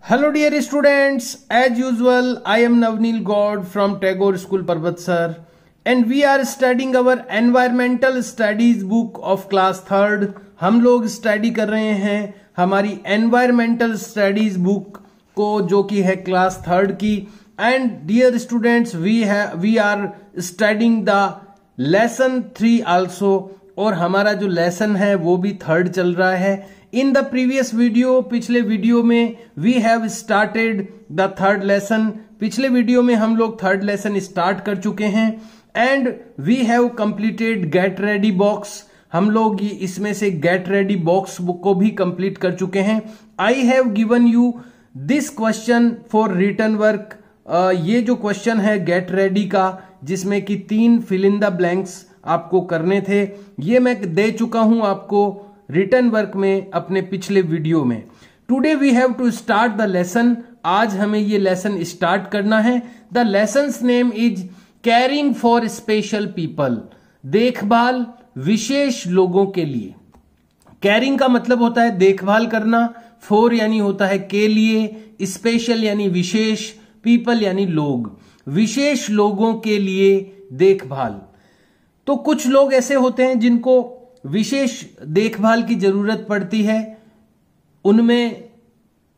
Hello dear students, as usual I am Navneel God from Tagore School Parbatsar and we are studying our environmental studies book of class 3rd। हम लोग study कर रहे हैं हमारी environmental studies book को जो कि है क्लास 3rd की। And dear students we are studying the lesson 3 also, और हमारा जो लेसन है वो भी 3rd चल रहा है। इन द प्रीवियस वीडियो, पिछले वीडियो में we have started the 3rd lesson. पिछले वीडियो में हम लोग 3rd लेसन स्टार्ट कर चुके हैं and we have completed get ready box. हम लोग इसमें से गेट रेडी बॉक्स बुक को भी कंप्लीट कर चुके हैं। I have given you this question for written work. ये जो क्वेश्चन है गेट रेडी का, जिसमें कि 3 फिल इन द ब्लैंक्स आपको करने थे, ये मैं दे चुका हूं आपको रिटन वर्क में अपने पिछले वीडियो में। Today we have to start the lesson. आज हमें ये लेसन स्टार्ट करना है। The lesson's name is caring for special people. देखभाल विशेष लोगों के लिए। केयरिंग का मतलब होता है देखभाल करना, फॉर यानी होता है के लिए, स्पेशल यानी विशेष, पीपल यानी लोग, विशेष लोगों के लिए देखभाल। तो कुछ लोग ऐसे होते हैं जिनको विशेष देखभाल की जरूरत पड़ती है। उनमें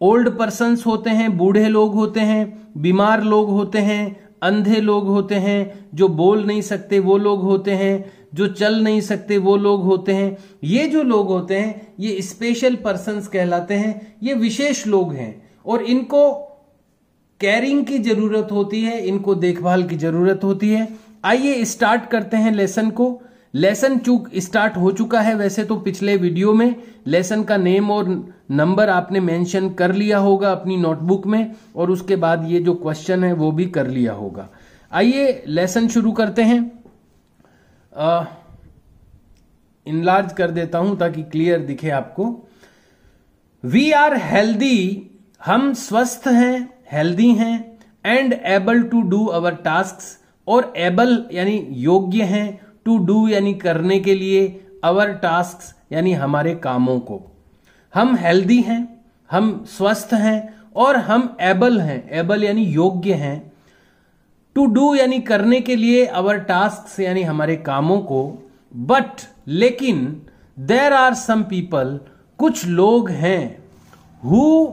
ओल्ड पर्सन्स होते हैं, बूढ़े लोग होते हैं, बीमार लोग होते हैं, अंधे लोग होते हैं, जो बोल नहीं सकते वो लोग होते हैं, जो चल नहीं सकते वो लोग होते हैं। ये जो लोग होते हैं ये स्पेशल पर्सन्स कहलाते हैं, ये विशेष लोग हैं और इनको केयरिंग की जरूरत होती है, इनको देखभाल की जरूरत होती है। आइए स्टार्ट करते हैं लेसन को। लेसन स्टार्ट हो चुका है वैसे तो पिछले वीडियो में। लेसन का नेम और नंबर आपने मेंशन कर लिया होगा अपनी नोटबुक में, और उसके बाद ये जो क्वेश्चन है वो भी कर लिया होगा। आइए लेसन शुरू करते हैं। इनलार्ज कर देता हूं ताकि क्लियर दिखे आपको। वी आर हेल्दी, हम स्वस्थ हैं, हेल्दी हैं, and able to do our tasks, और एबल यानी योग्य हैं, टू डू यानी करने के लिए, अवर टास्क्स यानी हमारे कामों को। हम हेल्दी हैं, हम स्वस्थ हैं, और हम एबल हैं, एबल यानी योग्य हैं, टू डू यानी करने के लिए, अवर टास्क्स यानी हमारे कामों को। बट लेकिन देयर आर सम पीपल, कुछ लोग हैं, हु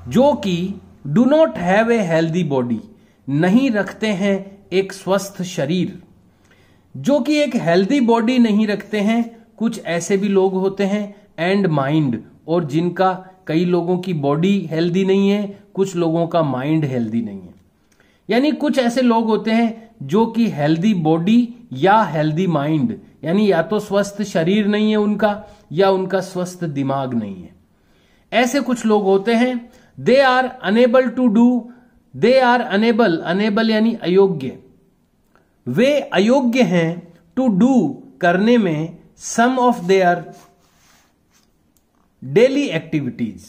जो कि do not have a healthy body, नहीं रखते हैं एक स्वस्थ शरीर। जो कि एक हेल्दी बॉडी नहीं रखते हैं, कुछ ऐसे भी लोग होते हैं, एंड माइंड, और जिनका कई लोगों की बॉडी हेल्दी नहीं है, कुछ लोगों का माइंड हेल्दी नहीं है। यानी कुछ ऐसे लोग होते हैं जो कि हेल्दी बॉडी या हेल्दी माइंड, यानी या तो स्वस्थ शरीर नहीं है उनका, या उनका स्वस्थ दिमाग नहीं है। ऐसे कुछ लोग होते हैं। They are unable to do, they are unable, unable यानी अयोग्य, वे अयोग्य हैं, टू डू करने में, some of their daily activities,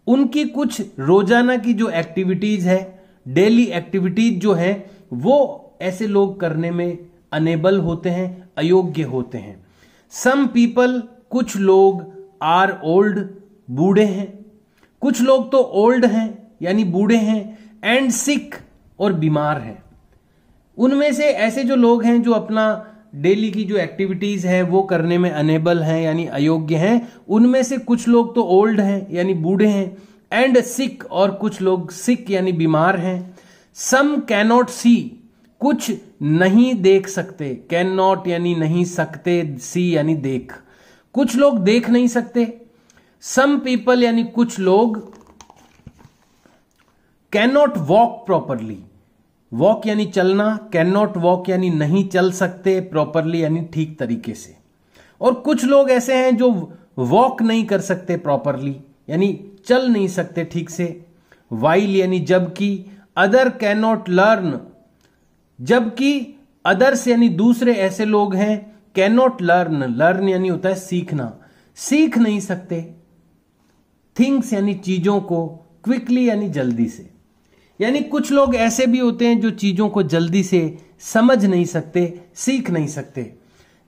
उनकी कुछ रोजाना की जो एक्टिविटीज है, डेली एक्टिविटीज जो है, वो ऐसे लोग करने में अनेबल होते हैं, अयोग्य होते हैं। सम पीपल, कुछ लोग, आर ओल्ड, बूढ़े हैं, कुछ लोग तो ओल्ड हैं यानी बूढ़े हैं, एंड सिक, और बीमार हैं। उनमें से ऐसे जो लोग हैं जो अपना डेली की जो एक्टिविटीज है वो करने में अनेबल हैं यानी अयोग्य हैं, उनमें से कुछ लोग तो ओल्ड हैं यानी बूढ़े हैं, एंड सिक, और कुछ लोग सिक यानी बीमार हैं। सम कैनॉट सी, कुछ नहीं देख सकते, कैन नॉट यानी नहीं सकते, सी यानी देख, कुछ लोग देख नहीं सकते। सम पीपल यानी कुछ लोग, can not walk properly, walk यानी चलना, कैन नॉट वॉक यानी नहीं चल सकते, प्रॉपरली यानी ठीक तरीके से। और कुछ लोग ऐसे हैं जो वॉक नहीं कर सकते प्रॉपरली, यानी चल नहीं सकते ठीक से। वाइल यानी जबकि, अदर कैन नॉट लर्न, जबकि अदर्स यानी दूसरे ऐसे लोग हैं, कैन नॉट लर्न, लर्न यानी होता है सीखना, सीख नहीं सकते। थिंग्स यानी चीजों को, क्विकली यानी जल्दी से। यानी कुछ लोग ऐसे भी होते हैं जो चीजों को जल्दी से समझ नहीं सकते, सीख नहीं सकते।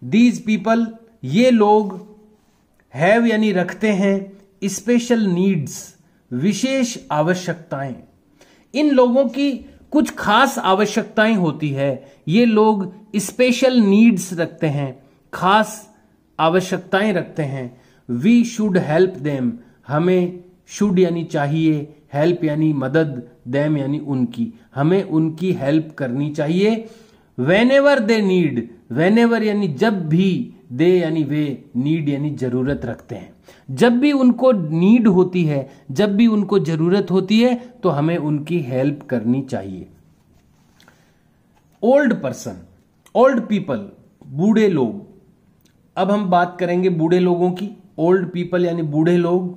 दीज पीपल, ये लोग, हैव यानी रखते हैं, स्पेशल नीड्स, विशेष आवश्यकताएं। इन लोगों की कुछ खास आवश्यकताएं होती है। ये लोग स्पेशल नीड्स रखते हैं, खास आवश्यकताएं रखते हैं। वी शुड हेल्प देम, हमें शुड यानी चाहिए, हेल्प यानी मदद, देम यानी उनकी, हमें उनकी हेल्प करनी चाहिए। वेनेवर दे नीड, वेनेवर यानी जब भी, दे यानी वे, नीड यानी जरूरत रखते हैं। जब भी उनको नीड होती है, जब भी उनको जरूरत होती है तो हमें उनकी हेल्प करनी चाहिए। ओल्ड पर्सन, ओल्ड पीपल, बूढ़े लोग। अब हम बात करेंगे बूढ़े लोगों की। ओल्ड पीपल यानी बूढ़े लोग।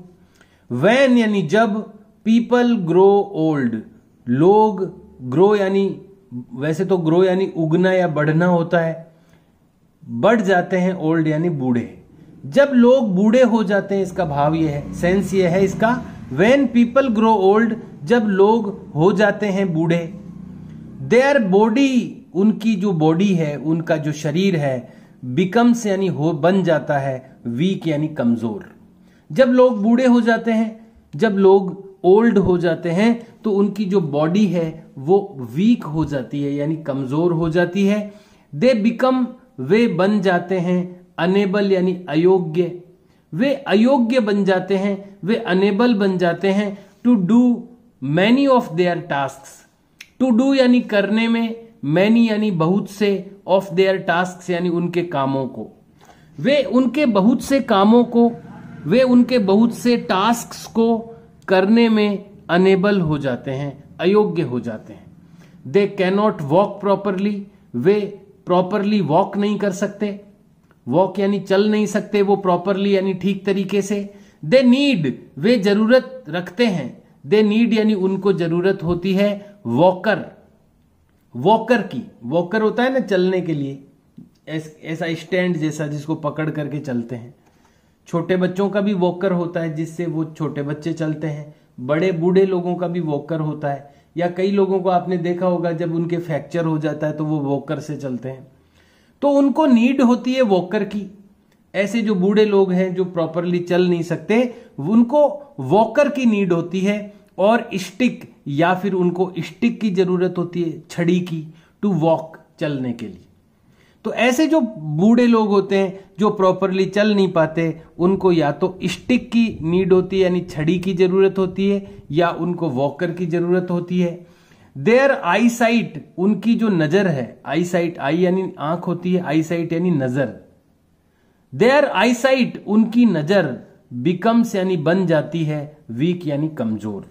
वैन यानी जब, पीपल ग्रो ओल्ड, लोग ग्रो यानी, वैसे तो ग्रो यानी उगना या बढ़ना होता है, बढ़ जाते हैं, ओल्ड यानी बूढ़े। जब लोग बूढ़े हो जाते हैं, इसका भाव यह है, सेंस यह है इसका, व्हेन पीपल ग्रो ओल्ड, जब लोग हो जाते हैं बूढ़े। देयर बॉडी, उनकी जो बॉडी है, उनका जो शरीर है, बिकम्स यानी हो, बन जाता है, वीक यानी कमजोर। जब लोग बूढ़े हो जाते हैं, जब लोग ओल्ड हो जाते हैं तो उनकी जो बॉडी है वो वीक हो जाती है यानी कमजोर हो जाती है। दे बिकम, वे बन जाते हैं, अनेबल यानी अयोग्य, वे अयोग्य बन जाते हैं, वे अनेबल बन जाते हैं to do many of their tasks. To do यानी करने में, मैनी यानी बहुत से, ऑफ देयर टास्क्स यानी उनके कामों को। वे उनके बहुत से कामों को, वे उनके बहुत से टास्क्स को करने में अनेबल हो जाते हैं, अयोग्य हो जाते हैं। They cannot walk properly, way properly walk नहीं कर सकते, वॉक यानी चल नहीं सकते वो प्रॉपरली यानी ठीक तरीके से। दे नीड, वे जरूरत रखते हैं, दे नीड यानी उनको जरूरत होती है वॉकर, वॉकर की। वॉकर होता है ना चलने के लिए, ऐसा स्टैंड जैसा जिसको पकड़ करके चलते हैं। छोटे बच्चों का भी वॉकर होता है जिससे वो छोटे बच्चे चलते हैं। बड़े बूढ़े लोगों का भी वॉकर होता है, या कई लोगों को आपने देखा होगा जब उनके फ्रैक्चर हो जाता है तो वो वॉकर से चलते हैं। तो उनको नीड होती है वॉकर की। ऐसे जो बूढ़े लोग हैं जो प्रॉपरली चल नहीं सकते, उनको वॉकर की नीड होती है। और स्टिक, या फिर उनको स्टिक की जरूरत होती है, छड़ी की, टू वॉक, चलने के लिए। तो ऐसे जो बूढ़े लोग होते हैं जो प्रॉपरली चल नहीं पाते, उनको या तो स्टिक की नीड होती है यानी छड़ी की जरूरत होती है, या उनको वॉकर की जरूरत होती है। देयर आई साइट, उनकी जो नजर है, आई साइट, आई यानी आंख होती है, आई साइट यानी नजर। देयर आई साइट, उनकी नजर, बिकम्स यानी बन जाती है, वीक यानी कमजोर।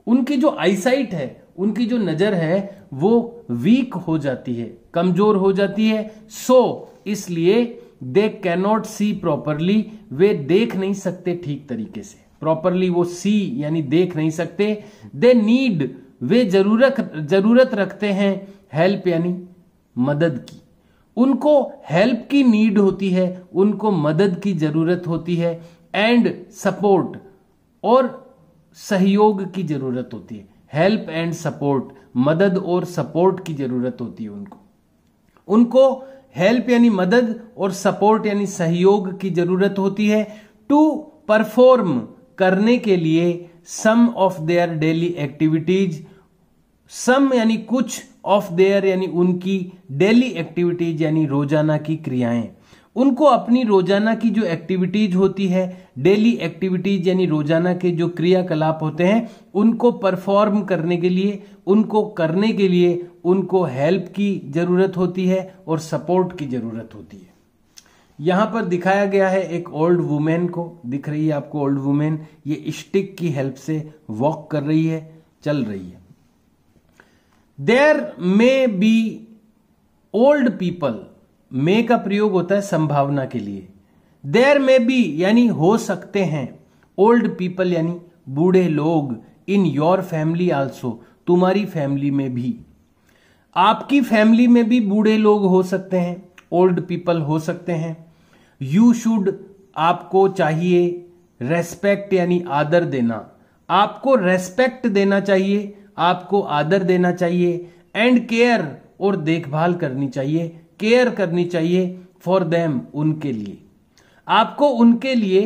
उनकी जो आई साइट है, उनकी जो नजर है वो वीक हो जाती है, कमजोर हो जाती है। सो इसलिए दे कैनॉट सी प्रॉपरली, वे देख नहीं सकते ठीक तरीके से, प्रॉपरली वो सी यानी देख नहीं सकते। दे नीड, वे जरूरत रखते हैं, हेल्प यानी मदद की। उनको हेल्प की नीड होती है, उनको मदद की जरूरत होती है। एंड सपोर्ट, और सहयोग की जरूरत होती है। हेल्प एंड सपोर्ट, मदद और सपोर्ट की जरूरत होती है उनको हेल्प यानी मदद और सपोर्ट यानी सहयोग की जरूरत होती है। टू परफॉर्म, करने के लिए, सम ऑफ देयर डेली एक्टिविटीज, सम यानी कुछ, ऑफ देयर यानी उनकी, डेली एक्टिविटीज यानी रोजाना की क्रियाएं। उनको अपनी रोजाना की जो एक्टिविटीज होती है, डेली एक्टिविटीज यानी रोजाना के जो क्रियाकलाप होते हैं, उनको परफॉर्म करने के लिए, उनको करने के लिए उनको हेल्प की जरूरत होती है और सपोर्ट की जरूरत होती है। यहां पर दिखाया गया है एक ओल्ड वुमेन को, दिख रही है आपको ओल्ड वुमेन, ये स्टिक की हेल्प से वॉक कर रही है, चल रही है। There may be old people, may का प्रयोग होता है संभावना के लिए। देयर मे बी यानी हो सकते हैं, ओल्ड पीपल यानी बूढ़े लोग, इन योर फैमिली आल्सो, तुम्हारी फैमिली में भी, आपकी फैमिली में भी बूढ़े लोग हो सकते हैं, ओल्ड पीपल हो सकते हैं। यू शुड, आपको चाहिए, रेस्पेक्ट यानी आदर देना, आपको रेस्पेक्ट देना चाहिए, आपको आदर देना चाहिए। एंड केयर, और देखभाल करनी चाहिए, केयर करनी चाहिए, फॉर देम, उनके लिए। आपको उनके लिए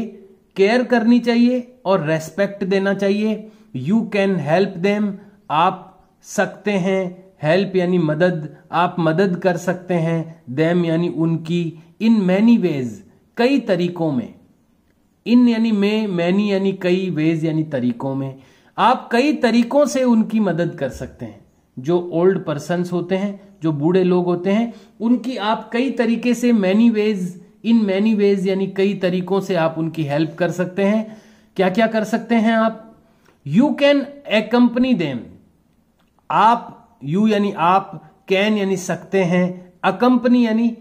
केयर करनी चाहिए और रेस्पेक्ट देना चाहिए, यू कैन हेल्प देम, आप सकते हैं, हेल्प यानी मदद, आप मदद कर सकते हैं, देम यानी उनकी, इन मैनी वेज, कई तरीकों में, इन यानी में, मैनी यानी कई, वेज यानी तरीकों में, आप कई तरीकों से उनकी मदद कर सकते हैं। जो ओल्ड पर्सन्स होते हैं, जो बूढ़े लोग होते हैं, उनकी आप कई तरीके से, many ways, in many ways यानी कई तरीकों से आप उनकी हेल्प कर सकते हैं। क्या क्या कर सकते हैं आप? यू कैन एकम्पनी देम, आप, यू यानी आप, कैन यानी सकते हैं, अकम्पनी यानी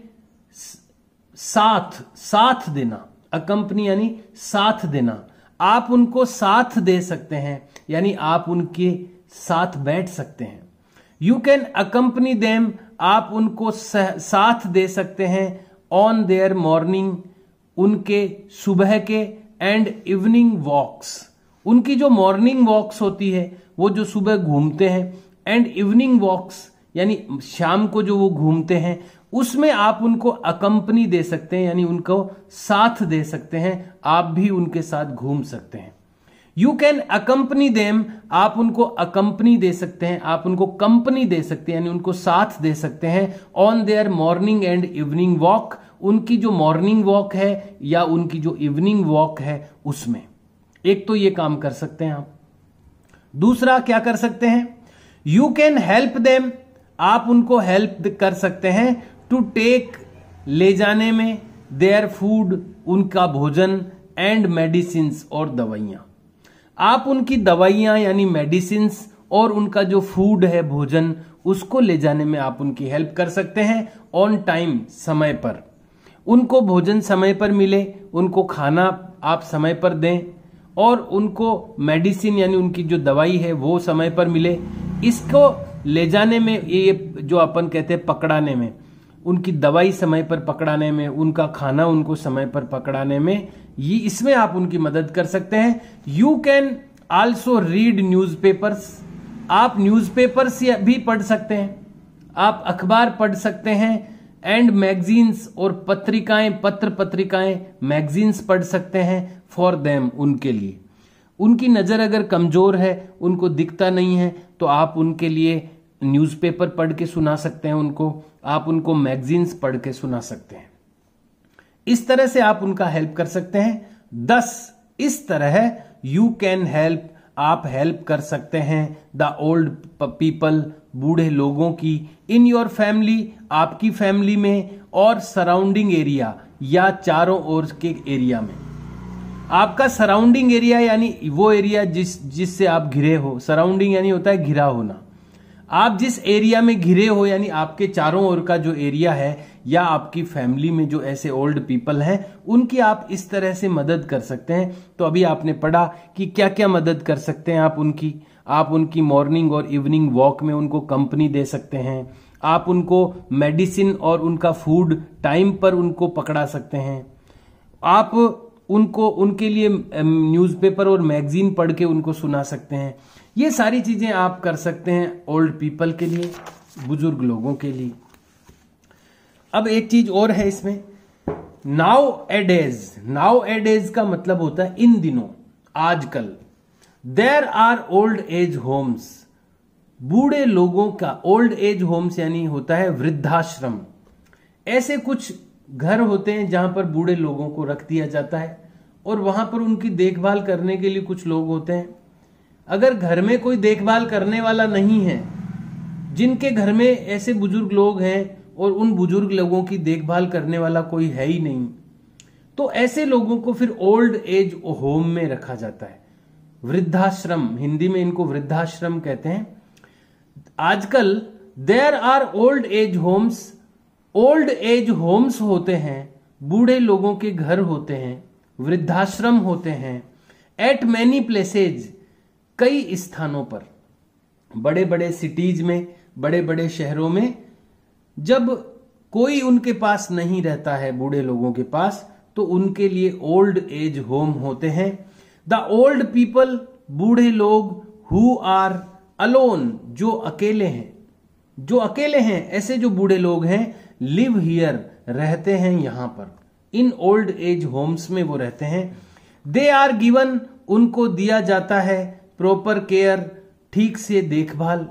साथ, साथ देना, अकम्पनी यानी साथ देना, आप उनको साथ दे सकते हैं, यानी आप उनके साथ बैठ सकते हैं। यू कैन अकम्पनी देम, आप उनको साथ दे सकते हैं, ऑन देयर मॉर्निंग, उनके सुबह के, एंड इवनिंग वॉक्स, उनकी जो मॉर्निंग वॉक्स होती है, वो जो सुबह घूमते हैं, एंड इवनिंग वॉक्स यानी शाम को जो वो घूमते हैं, उसमें आप उनको अकम्पनी दे सकते हैं, यानी उनको साथ दे सकते हैं, आप भी उनके साथ घूम सकते हैं। यू कैन अकम्पनी देम, आप उनको अकम्पनी दे सकते हैं, आप उनको कंपनी दे सकते हैं, यानी उनको साथ दे सकते हैं, on their morning and evening walk, उनकी जो मॉर्निंग वॉक है या उनकी जो इवनिंग वॉक है उसमें। एक तो ये काम कर सकते हैं आप। दूसरा क्या कर सकते हैं? यू कैन हेल्प देम, आप उनको हेल्प कर सकते हैं, टू टेक, ले जाने में, देयर फूड, उनका भोजन, एंड मेडिसिन्स, और दवाइयां, आप उनकी दवाइयां यानी मेडिसिन्स और उनका जो फूड है, भोजन, उसको ले जाने में आप उनकी हेल्प कर सकते हैं, ऑन टाइम, समय पर, उनको भोजन समय पर मिले, उनको खाना आप समय पर दें, और उनको मेडिसिन यानी उनकी जो दवाई है वो समय पर मिले। इसको ले जाने में, ये जो अपन कहते हैं पकड़ाने में, उनकी दवाई समय पर पकड़ाने में, उनका खाना उनको समय पर पकड़ाने में, ये इसमें आप उनकी मदद कर सकते हैं। You can also read newspapers, आप न्यूज़पेपर्स भी पढ़ सकते हैं, आप अखबार पढ़ सकते हैं, एंड मैगजीन्स, और पत्रिकाएं, पत्र पत्रिकाएं, मैगजीन्स पढ़ सकते हैं, फॉर देम, उनके लिए। उनकी नजर अगर कमजोर है, उनको दिखता नहीं है, तो आप उनके लिए न्यूज़पेपर पढ़ के सुना सकते हैं उनको, आप उनको मैगजीन्स पढ़ के सुना सकते हैं। इस तरह से आप उनका हेल्प कर सकते हैं। 10 इस तरह यू कैन हेल्प, आप हेल्प कर सकते हैं, द ओल्ड पीपल, बूढ़े लोगों की, इन योर फैमिली, आपकी फैमिली में, और सराउंडिंग एरिया या चारों ओर के एरिया में। आपका सराउंडिंग एरिया यानी वो एरिया जिससे आप घिरे हो, सराउंडिंग यानी होता है घिरा होना। आप जिस एरिया में घिरे हो, यानी आपके चारों ओर का जो एरिया है, या आपकी फैमिली में जो ऐसे ओल्ड पीपल हैं, उनकी आप इस तरह से मदद कर सकते हैं। तो अभी आपने पढ़ा कि क्या क्या मदद कर सकते हैं आप उनकी मॉर्निंग और इवनिंग वॉक में उनको कंपनी दे सकते हैं, आप उनको मेडिसिन और उनका फूड टाइम पर उनको पकड़ा सकते हैं, आप उनको उनके लिए न्यूज़पेपर और मैगजीन पढ़ के उनको सुना सकते हैं। ये सारी चीजें आप कर सकते हैं ओल्ड पीपल के लिए, बुजुर्ग लोगों के लिए। अब एक चीज और है इसमें, नाउ एडेज। नाउ एडेज का मतलब होता है इन दिनों, आजकल। There are old age homes, बूढ़े लोगों का, ओल्ड एज होम्स यानी होता है वृद्धाश्रम। ऐसे कुछ घर होते हैं जहां पर बूढ़े लोगों को रख दिया जाता है, और वहां पर उनकी देखभाल करने के लिए कुछ लोग होते हैं। अगर घर में कोई देखभाल करने वाला नहीं है, जिनके घर में ऐसे बुजुर्ग लोग हैं और उन बुजुर्ग लोगों की देखभाल करने वाला कोई है ही नहीं, तो ऐसे लोगों को फिर ओल्ड एज होम में रखा जाता है, वृद्धाश्रम, हिंदी में इनको वृद्धाश्रम कहते हैं। आजकल there are old age homes, old age homes होते हैं, बूढ़े लोगों के घर होते हैं, वृद्धाश्रम होते हैं, एट मैनी प्लेसेज, कई स्थानों पर, बड़े बड़े सिटीज में, बड़े बड़े शहरों में। जब कोई उनके पास नहीं रहता है, बूढ़े लोगों के पास, तो उनके लिए ओल्ड एज होम होते हैं। द ओल्ड पीपल, बूढ़े लोग, हु आर अलोन, जो अकेले हैं, जो अकेले हैं, ऐसे जो बूढ़े लोग हैं, लिव हियर, रहते हैं यहां पर, इन ओल्ड एज होम्स में वो रहते हैं। दे आर गिवन, उनको दिया जाता है, प्रॉपर केयर, ठीक से देखभाल,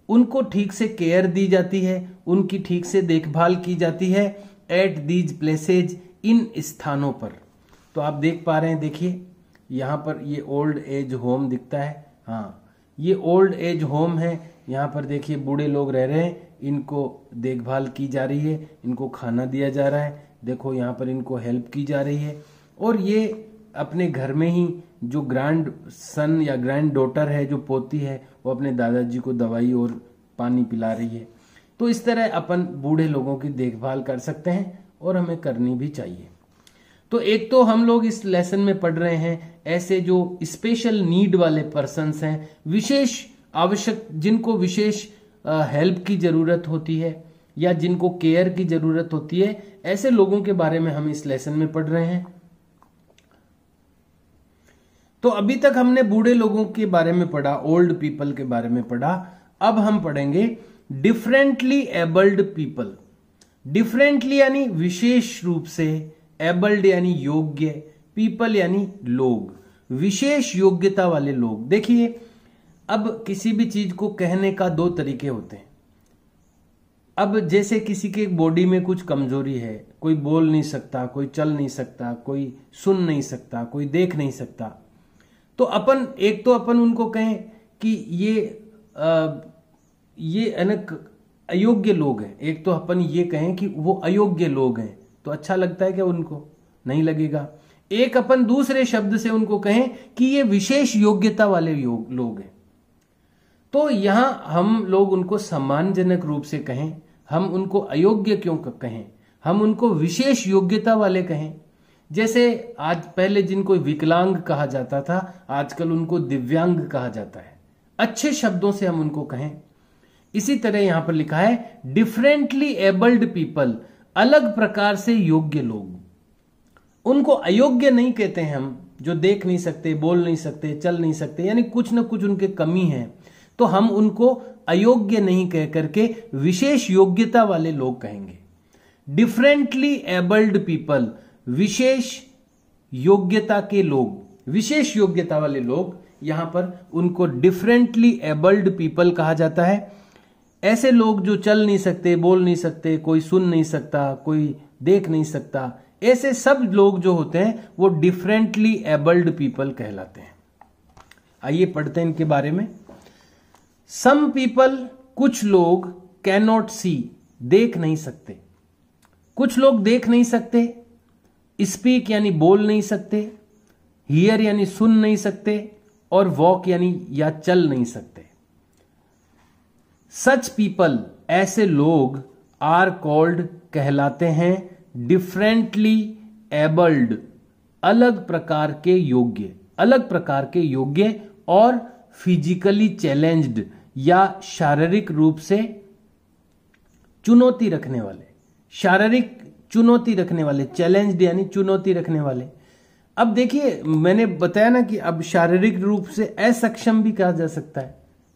उनको ठीक से केयर दी जाती है, उनकी ठीक से देखभाल की जाती है एट दीज प्लेसेज, इन स्थानों पर। तो आप देख पा रहे हैं, देखिए यहाँ पर ये ओल्ड एज होम दिखता है। हाँ, ये ओल्ड एज होम है। यहाँ पर देखिए बूढ़े लोग रह रहे हैं, इनको देखभाल की जा रही है, इनको खाना दिया जा रहा है। देखो यहाँ पर इनको हेल्प की जा रही है। और ये अपने घर में ही जो ग्रैंड सन या ग्रैंड डॉटर है, जो पोती है, वो अपने दादाजी को दवाई और पानी पिला रही है। तो इस तरह अपन बूढ़े लोगों की देखभाल कर सकते हैं और हमें करनी भी चाहिए। तो एक तो हम लोग इस लेसन में पढ़ रहे हैं ऐसे जो स्पेशल नीड वाले पर्सन्स हैं, विशेष आवश्यक, जिनको विशेष हेल्प की जरूरत होती है या जिनको केयर की जरूरत होती है, ऐसे लोगों के बारे में हम इस लेसन में पढ़ रहे हैं। तो अभी तक हमने बूढ़े लोगों के बारे में पढ़ा, ओल्ड पीपल के बारे में पढ़ा। अब हम पढ़ेंगे डिफरेंटली एबल्ड पीपल। डिफरेंटली यानी विशेष रूप से, एबल्ड यानी योग्य, पीपल यानी लोग, विशेष योग्यता वाले लोग। देखिए, अब किसी भी चीज को कहने का दो तरीके होते हैं। अब जैसे किसी के बॉडी में कुछ कमजोरी है, कोई बोल नहीं सकता, कोई चल नहीं सकता, कोई सुन नहीं सकता, कोई देख नहीं सकता, तो अपन एक तो अपन उनको कहें कि ये अयोग्य लोग हैं। एक तो अपन ये कहें कि वो अयोग्य लोग हैं, तो अच्छा लगता है क्या? उनको नहीं लगेगा। एक अपन दूसरे शब्द से उनको कहें कि ये विशेष योग्यता वाले लोग हैं, तो यहां हम लोग उनको सम्मानजनक रूप से कहें। हम उनको अयोग्य क्यों कहें, हम उनको विशेष योग्यता वाले कहें। जैसे आज पहले जिनको विकलांग कहा जाता था, आजकल उनको दिव्यांग कहा जाता है। अच्छे शब्दों से हम उनको कहें। इसी तरह यहां पर लिखा है डिफरेंटली एबल्ड पीपल, अलग प्रकार से योग्य लोग। उनको अयोग्य नहीं कहते हैं हम, जो देख नहीं सकते, बोल नहीं सकते, चल नहीं सकते, यानी कुछ ना कुछ उनके कमी है, तो हम उनको अयोग्य नहीं कह करके विशेष योग्यता वाले लोग कहेंगे। डिफरेंटली एबल्ड पीपल, विशेष योग्यता के लोग, विशेष योग्यता वाले लोग, यहां पर उनको डिफरेंटली एबल्ड पीपल कहा जाता है। ऐसे लोग जो चल नहीं सकते, बोल नहीं सकते, कोई सुन नहीं सकता, कोई देख नहीं सकता, ऐसे सब लोग जो होते हैं वो डिफरेंटली एबल्ड पीपल कहलाते हैं। आइए पढ़ते हैं इनके बारे में। सम पीपल, कुछ लोग, कैन नॉट सी, देख नहीं सकते। कुछ लोग देख नहीं सकते, स्पीक यानी बोल नहीं सकते, हियर यानी सुन नहीं सकते, और वॉक यानी या चल नहीं सकते। सच पीपल, ऐसे लोग, आर कॉल्ड कहलाते हैं डिफरेंटली एबल्ड, अलग प्रकार के योग्य, अलग प्रकार के योग्य, और फिजिकली चैलेंज्ड या शारीरिक रूप से चुनौती रखने वाले, शारीरिक चुनौती रखने वाले, चैलेंज्ड यानी चुनौती रखने वाले। अब देखिए, मैंने बताया ना कि अब शारीरिक रूप से असक्षम भी कहा जा सकता है,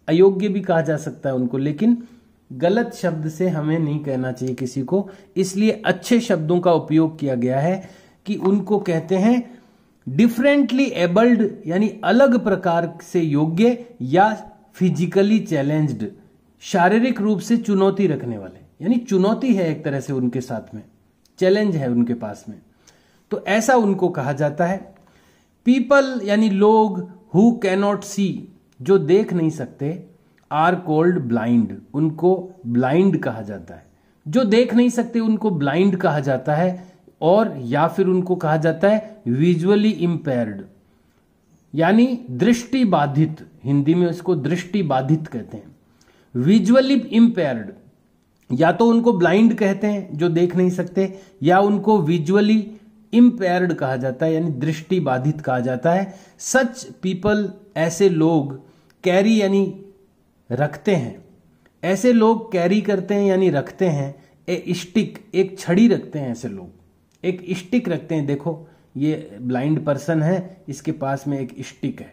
अयोग्य भी कहा जा सकता है उनको, लेकिन गलत शब्द से हमें नहीं कहना चाहिए किसी को, इसलिए अच्छे शब्दों का उपयोग किया गया है कि उनको कहते हैं डिफरेंटली एबल्ड, यानी अलग प्रकार से योग्य, या फिजिकली चैलेंज्ड, शारीरिक रूप से चुनौती रखने वाले, यानी चुनौती है एक तरह से उनके साथ में, चैलेंज है उनके पास में, तो ऐसा उनको कहा जाता है। पीपल यानी लोग, हु कैनॉट सी, जो देख नहीं सकते, आर कॉल्ड ब्लाइंड, उनको ब्लाइंड कहा जाता है। जो देख नहीं सकते उनको ब्लाइंड कहा जाता है, और या फिर उनको कहा जाता है विजुअली इंपेयर्ड, यानी दृष्टि बाधित, हिंदी में इसको दृष्टि बाधित कहते हैं। विजुअली इंपेयर्ड, या तो उनको ब्लाइंड कहते हैं जो देख नहीं सकते, या उनको विजुअली इंपेयर्ड कहा जाता है, यानी दृष्टि बाधित कहा जाता है। सच पीपल, ऐसे लोग, कैरी यानी रखते हैं, ऐसे लोग कैरी करते हैं यानी रखते हैं, ए स्टिक, एक छड़ी रखते हैं ऐसे लोग, एक स्टिक रखते हैं। देखो ये ब्लाइंड पर्सन है, इसके पास में एक स्टिक है।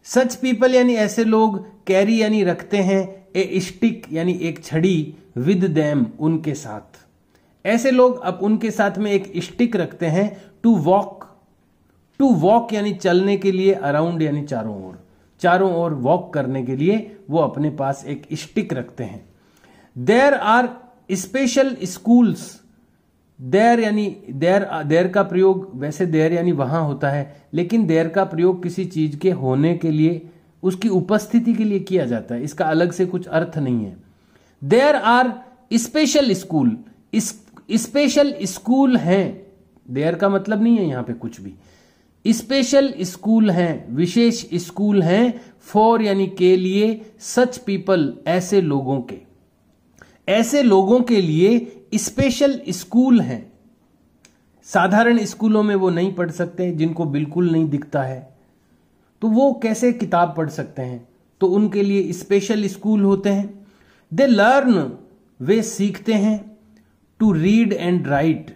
सच पीपल यानी ऐसे लोग, कैरी यानी रखते हैं, ए स्टिक यानी एक छड़ी, विद देम उनके साथ। ऐसे लोग अब उनके साथ में एक स्टिक रखते हैं। टू वॉक, टू वॉक यानी चलने के लिए, अराउंड यानी चारों ओर, चारों ओर वॉक करने के लिए वो अपने पास एक स्टिक रखते हैं। There are special schools, there यानी देयर का प्रयोग वैसे देयर यानी वहां होता है, लेकिन देयर का प्रयोग किसी चीज के होने के लिए, उसकी उपस्थिति के लिए किया जाता है, इसका अलग से कुछ अर्थ नहीं है। There are special school, special school हैं, देयर का मतलब नहीं है यहां पे कुछ भी, स्पेशल स्कूल हैं, विशेष स्कूल हैं, फॉर यानी के लिए, सच पीपल ऐसे लोगों के, ऐसे लोगों के लिए स्पेशल स्कूल हैं। साधारण स्कूलों में वो नहीं पढ़ सकते, जिनको बिल्कुल नहीं दिखता है, तो वो कैसे किताब पढ़ सकते हैं, तो उनके लिए स्पेशल स्कूल होते हैं। दे लर्न, वे सीखते हैं, to read and write,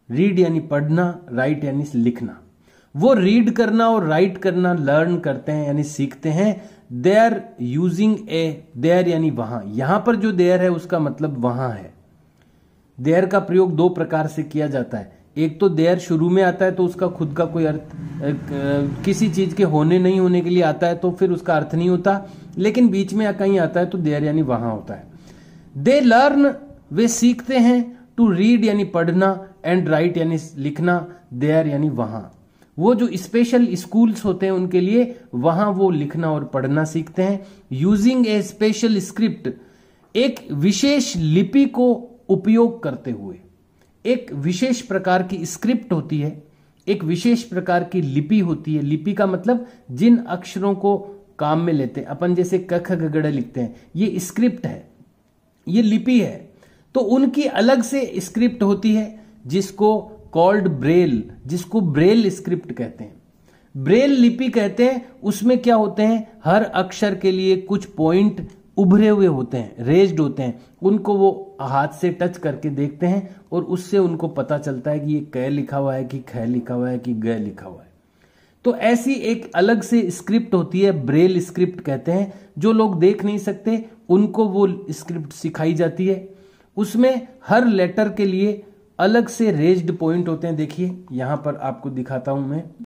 read यानी पढ़ना, राइट यानी लिखना, वो रीड करना और राइट करना लर्न करते हैं यानी सीखते हैं। They are using a, there यानी वहां, यहां पर जो देयर है उसका मतलब वहां है। देयर का प्रयोग दो प्रकार से किया जाता है, एक तो देयर शुरू में आता है तो उसका खुद का कोई अर्थ, किसी चीज के होने नहीं होने के लिए आता है तो फिर उसका अर्थ नहीं होता, लेकिन बीच में कहीं आता है तो देयर यानी वहां होता है। दे लर्न, वे सीखते हैं, टू रीड यानी पढ़ना, एंड राइट यानी लिखना, देयर यानी वहां। वो जो स्पेशल स्कूल्स होते हैं उनके लिए वहां वो लिखना और पढ़ना सीखते हैं। यूजिंग ए स्पेशल स्क्रिप्ट, एक विशेष लिपि को उपयोग करते हुए, एक विशेष प्रकार की स्क्रिप्ट होती है, एक विशेष प्रकार की लिपि होती है। लिपि का मतलब जिन अक्षरों को काम में लेते हैं अपन, जैसे क ख ग घ लिखते हैं, ये स्क्रिप्ट है, ये लिपि है, तो उनकी अलग से स्क्रिप्ट होती है जिसको कॉल्ड ब्रेल, जिसको ब्रेल स्क्रिप्ट कहते हैं, ब्रेल लिपि कहते हैं। उसमें क्या होते हैं, हर अक्षर के लिए कुछ पॉइंट उभरे हुए होते हैं, रेज्ड होते हैं, उनको वो हाथ से टच करके देखते हैं और उससे उनको पता चलता है कि ये क लिखा हुआ है कि ख लिखा हुआ है कि ग लिखा हुआ है। तो ऐसी एक अलग से स्क्रिप्ट होती है, ब्रेल स्क्रिप्ट कहते हैं। जो लोग देख नहीं सकते उनको वो स्क्रिप्ट सिखाई जाती है। उसमें हर लेटर के लिए अलग से रेज्ड पॉइंट होते हैं। देखिए यहां पर आपको दिखाता हूं मैं,